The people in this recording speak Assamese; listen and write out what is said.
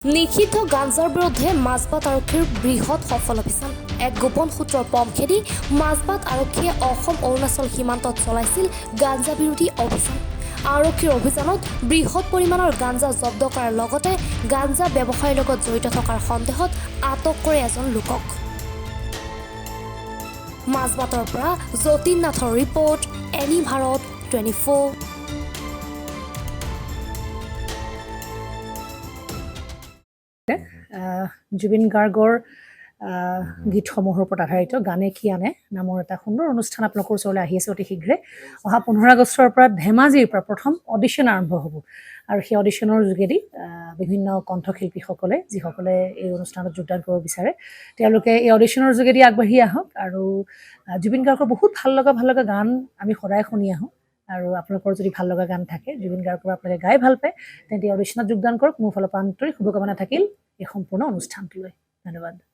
নিষিদ্ধ গাঞ্জাৰ বিৰুদ্ধে মাজবাট আৰক্ষীৰ বৃহৎ সফল অভিযান। এক গোপন সূত্ৰৰ পম খেদি মাজবাট আৰক্ষীয়ে অসম অৰুণাচল সীমান্তত চলাইছিল গাঞ্জা বিৰোধী অভিযান। আৰক্ষীৰ অভিযানত বৃহৎ পৰিমাণৰ গাঞ্জা জব্দ কৰাৰ লগতে গাঞ্জা ব্যৱসায়ৰ লগত জড়িত থকাৰ সন্দেহত আটক কৰে এজন লোকক। মাজবাটৰ পৰা যতীন নাথৰ ৰিপৰ্ট, এনি ভাৰত 24। জুবিন গাৰ্গৰ গীতসমূহৰ ওপৰত আধাৰিত গানে কি আনে নামৰ এটা সুন্দৰ অনুষ্ঠান আপোনালোকৰ ওচৰলৈ আহি আছে অতি শীঘ্ৰে। অহা 15 আগষ্টৰ পৰা ধেমাজিৰ পৰা প্ৰথম অডিশ্যন আৰম্ভ হ'ব আৰু সেই অডিশ্যনৰ যোগেদি বিভিন্ন কণ্ঠশিল্পীসকলে যিসকলে এই অনুষ্ঠানত যোগদান কৰিব বিচাৰে তেওঁলোকে এই অডিশ্যনৰ যোগেদি আগবাঢ়ি আহক আৰু জুবিন গাৰ্গৰ বহুত ভাল লগা গান আমি সদায় শুনি আহোঁ। আৰু আপোনালোকৰ যদি ভাল লগা গান থাকে জুবিন গাৰ্গৰ আপোনালোকে গাই ভাল পায় তেন্তে অডিশ্যনত যোগদান কৰক। মোৰ ফালৰ পৰা আন্তৰিক শুভকামনা থাকিল এই সম্পূৰ্ণ অনুষ্ঠানটোলৈ। ধন্যবাদ।